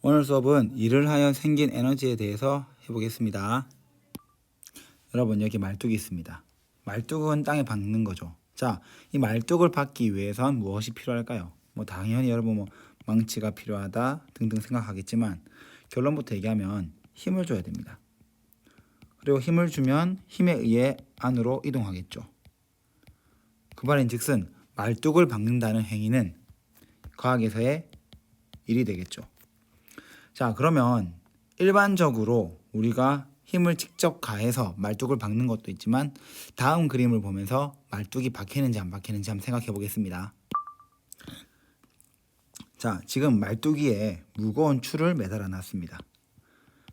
오늘 수업은 일을 하여 생긴 에너지에 대해서 해보겠습니다. 여러분, 여기 말뚝이 있습니다. 말뚝은 땅에 박는 거죠. 자, 이 말뚝을 박기 위해선 무엇이 필요할까요? 당연히 여러분 망치가 필요하다 등등 생각하겠지만 결론부터 얘기하면 힘을 줘야 됩니다. 그리고 힘을 주면 힘에 의해 안으로 이동하겠죠. 그 말인즉슨 말뚝을 박는다는 행위는 과학에서의 일이 되겠죠. 자, 그러면 일반적으로 우리가 힘을 직접 가해서 말뚝을 박는 것도 있지만 다음 그림을 보면서 말뚝이 박히는지 안 박히는지 한번 생각해 보겠습니다. 자, 지금 말뚝위에 무거운 추를 매달아 놨습니다.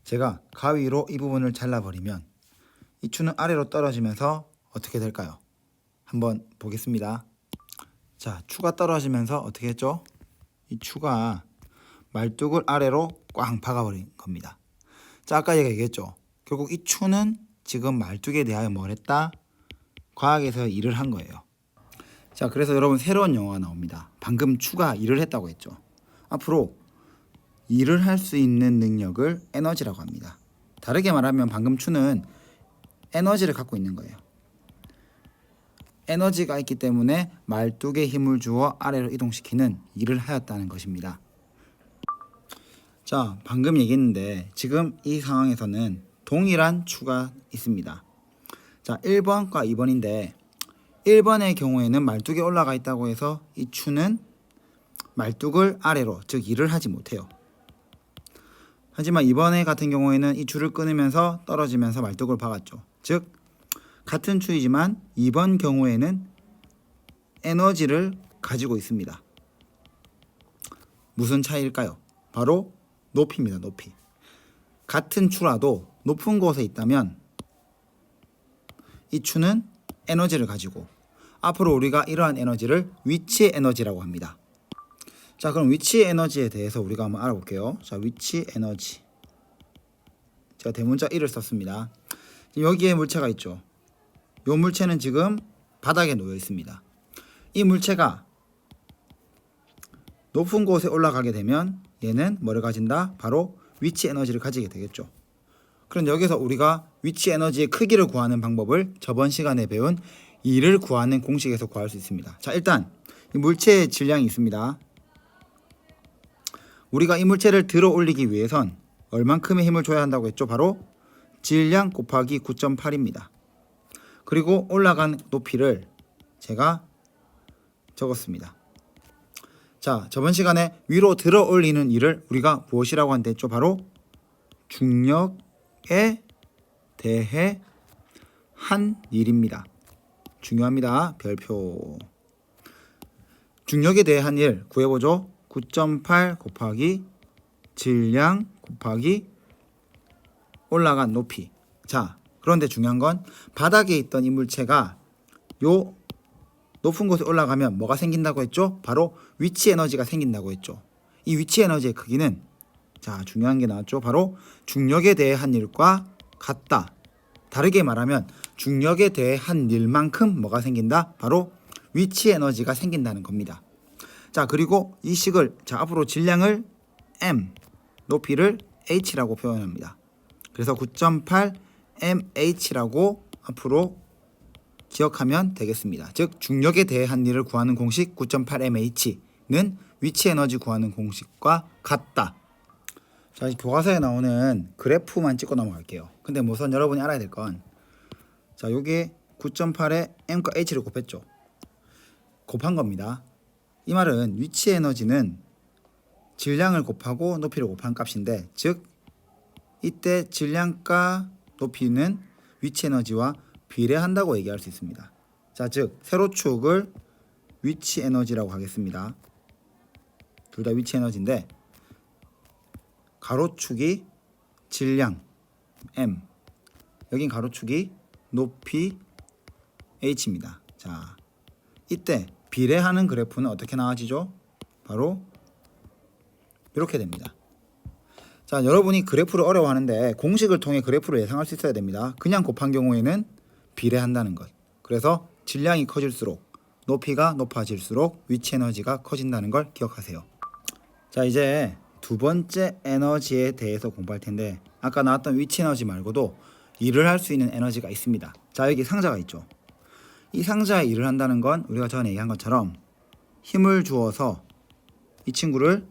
제가 가위로 이 부분을 잘라버리면 이 추는 아래로 떨어지면서 어떻게 될까요? 한번 보겠습니다. 자, 추가 떨어지면서 어떻게 했죠? 이 추가 말뚝을 아래로 꽝 박아버린 겁니다. 자, 아까 얘기했죠. 결국 이 추는 지금 말뚝에 대하여 뭘 했다? 과학에서 일을 한 거예요. 자, 그래서 여러분 새로운 영어가 나옵니다. 방금 추가 일을 했다고 했죠. 앞으로 일을 할 수 있는 능력을 에너지라고 합니다. 다르게 말하면 방금 추는 에너지를 갖고 있는 거예요. 에너지가 있기 때문에 말뚝에 힘을 주어 아래로 이동시키는 일을 하였다는 것입니다. 자, 방금 얘기했는데 지금 이 상황에서는 동일한 추가 있습니다. 자, 1번과 2번인데 1번의 경우에는 말뚝에 올라가 있다고 해서 이 추는 말뚝을 아래로, 즉 일을 하지 못해요. 하지만 2번의 같은 경우에는 이 줄을 끊으면서 떨어지면서 말뚝을 박았죠. 즉 같은 추이지만 2번 경우에는 에너지를 가지고 있습니다. 무슨 차이일까요? 바로 높이입니다. 높이. 같은 추라도 높은 곳에 있다면 이 추는 에너지를 가지고 앞으로 우리가 이러한 에너지를 위치 에너지라고 합니다. 자, 그럼 위치 에너지에 대해서 우리가 한번 알아볼게요. 자, 위치 에너지. 제가 대문자 1을 썼습니다. 여기에 물체가 있죠. 이 물체는 지금 바닥에 놓여 있습니다. 이 물체가 높은 곳에 올라가게 되면 얘는 뭐를 가진다? 바로 위치 에너지를 가지게 되겠죠. 그럼 여기서 우리가 위치 에너지의 크기를 구하는 방법을 저번 시간에 배운 E를 구하는 공식에서 구할 수 있습니다. 자, 일단 이 물체의 질량이 있습니다. 우리가 이 물체를 들어 올리기 위해선 얼만큼의 힘을 줘야 한다고 했죠? 바로 질량 곱하기 9.8입니다. 그리고 올라간 높이를 제가 적었습니다. 자, 저번 시간에 위로 들어 올리는 일을 우리가 무엇이라고 한다 했죠? 바로 중력에 대해 한 일입니다. 중요합니다. 별표. 중력에 대해 한 일 구해보죠. 9.8 곱하기 질량 곱하기 올라간 높이. 자, 그런데 중요한 건 바닥에 있던 이 물체가 요 높은 곳에 올라가면 뭐가 생긴다고 했죠? 바로 위치 에너지가 생긴다고 했죠. 이 위치 에너지의 크기는, 자, 중요한 게 나왔죠. 바로 중력에 대해 한 일과 같다. 다르게 말하면 중력에 대해 한 일만큼 뭐가 생긴다? 바로 위치 에너지가 생긴다는 겁니다. 자, 그리고 이 식을, 자, 앞으로 질량을 m, 높이를 h라고 표현합니다. 그래서 9.8 mh라고 앞으로 기억하면 되겠습니다. 즉 중력에 대해 한 일을 구하는 공식 9.8 mh는 위치 에너지 구하는 공식과 같다. 자, 교과서에 나오는 그래프만 찍고 넘어갈게요. 근데 우선 여러분이 알아야 될 건, 자, 요게 9.8에 m과 h를 곱했죠. 곱한 겁니다. 이 말은 위치 에너지는 질량을 곱하고 높이를 곱한 값인데, 즉 이때 질량과 높이는 위치 에너지와 비례한다고 얘기할 수 있습니다. 자, 즉 세로축을 위치 에너지라고 하겠습니다. 둘 다 위치 에너지인데 가로축이 질량 m, 여긴 가로축이 높이 h입니다. 자, 이때 비례하는 그래프는 어떻게 나와지죠? 바로 이렇게 됩니다. 자, 여러분이 그래프를 어려워하는데 공식을 통해 그래프를 예상할 수 있어야 됩니다. 그냥 곱한 경우에는 비례한다는 것. 그래서 질량이 커질수록 높이가 높아질수록 위치 에너지가 커진다는 걸 기억하세요. 자, 이제 두 번째 에너지에 대해서 공부할 텐데 아까 나왔던 위치 에너지 말고도 일을 할 수 있는 에너지가 있습니다. 자, 여기 상자가 있죠. 이 상자에 일을 한다는 건 우리가 전에 얘기한 것처럼 힘을 주어서 이 친구를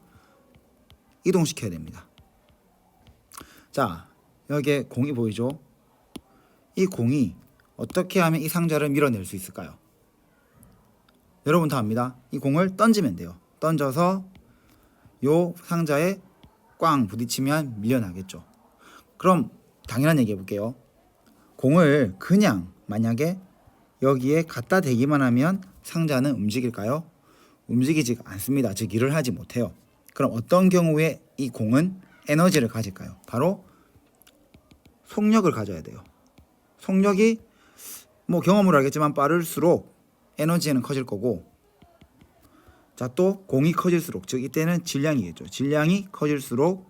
이동시켜야 됩니다. 자, 여기에 공이 보이죠? 이 공이 어떻게 하면 이 상자를 밀어낼 수 있을까요? 여러분 다 압니다. 이 공을 던지면 돼요. 던져서 요 상자에 꽝 부딪히면 밀려나겠죠. 그럼 당연한 얘기 해볼게요. 공을 그냥 만약에 여기에 갖다 대기만 하면 상자는 움직일까요? 움직이지 않습니다. 즉 일을 하지 못해요. 그럼 어떤 경우에 이 공은 에너지를 가질까요? 바로 속력을 가져야 돼요. 속력이 뭐 경험으로 알겠지만 빠를수록 에너지는 커질 거고, 자, 또 공이 커질수록, 즉 이때는 질량이겠죠. 질량이 커질수록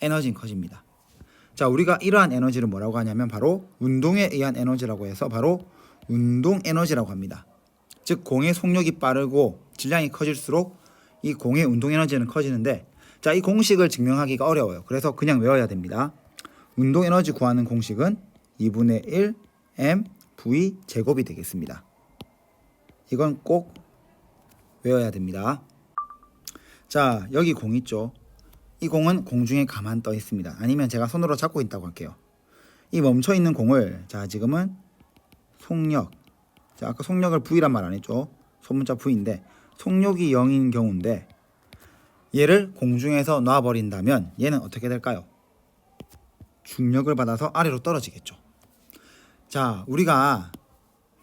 에너지는 커집니다. 자, 우리가 이러한 에너지를 뭐라고 하냐면 바로 운동에 의한 에너지라고 해서 바로 운동 에너지라고 합니다. 즉 공의 속력이 빠르고 질량이 커질수록 이 공의 운동 에너지는 커지는데, 자, 이 공식을 증명하기가 어려워요. 그래서 그냥 외워야 됩니다. 운동 에너지 구하는 공식은 2분의 1 mv 제곱이 되겠습니다. 이건 꼭 외워야 됩니다. 자, 여기 공 있죠. 이 공은 공중에 가만 떠 있습니다. 아니면 제가 손으로 잡고 있다고 할게요. 이 멈춰 있는 공을, 자, 지금은 속력, 자, 아까 속력을 V란 말 안 했죠. 소문자 V인데 속력이 0인 경우인데 얘를 공중에서 놔버린다면 얘는 어떻게 될까요? 중력을 받아서 아래로 떨어지겠죠. 자, 우리가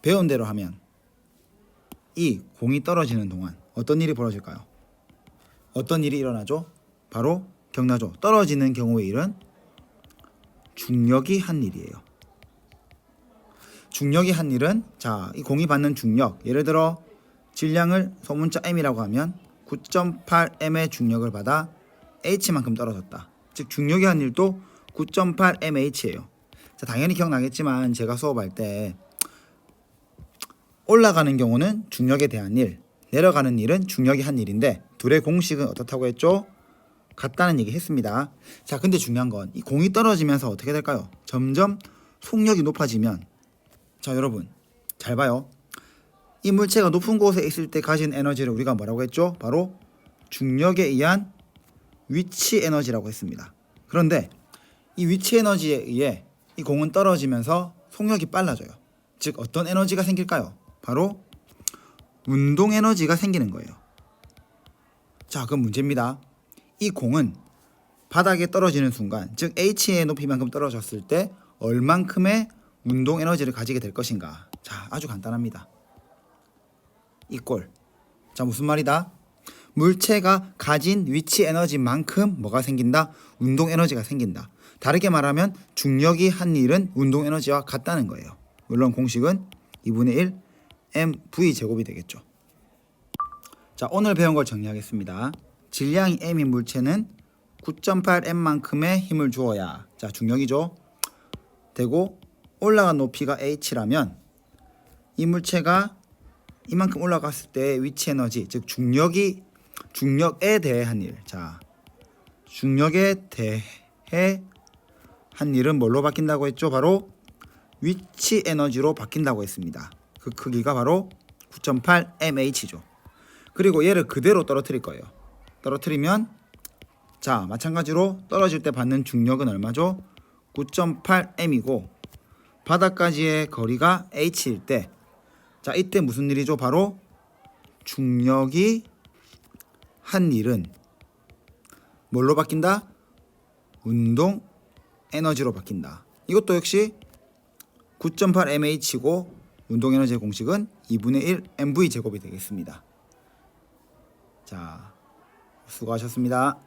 배운 대로 하면 이 공이 떨어지는 동안 어떤 일이 벌어질까요? 어떤 일이 일어나죠? 바로 기억나죠? 떨어지는 경우의 일은 중력이 한 일이에요. 중력이 한 일은, 자, 이 공이 받는 중력, 예를 들어 질량을 소문자 m이라고 하면 9.8m의 중력을 받아 h만큼 떨어졌다. 즉 중력이 한 일도 9.8mh예요. 자, 당연히 기억나겠지만 제가 수업할 때 올라가는 경우는 중력에 대한 일, 내려가는 일은 중력이 한 일인데 둘의 공식은 어떻다고 했죠? 같다는 얘기 했습니다. 자, 근데 중요한 건 이 공이 떨어지면서 어떻게 될까요? 점점 속력이 높아지면, 자, 여러분 잘 봐요. 이 물체가 높은 곳에 있을 때 가진 에너지를 우리가 뭐라고 했죠? 바로 중력에 의한 위치 에너지라고 했습니다. 그런데 이 위치 에너지에 의해 이 공은 떨어지면서 속력이 빨라져요. 즉 어떤 에너지가 생길까요? 바로 운동 에너지가 생기는 거예요. 자, 그럼 문제입니다. 이 공은 바닥에 떨어지는 순간, 즉 h의 높이만큼 떨어졌을 때 얼만큼의 운동 에너지를 가지게 될 것인가? 자, 아주 간단합니다. 이 꼴. 자, 무슨 말이다? 물체가 가진 위치 에너지만큼 뭐가 생긴다? 운동 에너지가 생긴다. 다르게 말하면 중력이 한 일은 운동 에너지와 같다는 거예요. 물론 공식은 2분의 1 mv 제곱이 되겠죠. 자, 오늘 배운 걸 정리하겠습니다. 질량이 m인 물체는 9.8m만큼의 힘을 주어야, 자, 중력이죠. 되고 올라간 높이가 h라면 이 물체가 이만큼 올라갔을 때 위치 에너지, 즉 중력에 대한 일, 자, 중력에 대해 한 일은 뭘로 바뀐다고 했죠? 바로 위치 에너지로 바뀐다고 했습니다. 그 크기가 바로 9.8mh죠. 그리고 얘를 그대로 떨어뜨릴 거예요. 떨어뜨리면, 자, 마찬가지로 떨어질 때 받는 중력은 얼마죠? 9.8m이고 바닥까지의 거리가 h일 때, 자, 이때 무슨 일이죠? 바로 중력이 한 일은 뭘로 바뀐다? 운동 에너지로 바뀐다. 이것도 역시 9.8mh고 운동 에너지의 공식은 2분의 1 mv 제곱이 되겠습니다. 자, 수고하셨습니다.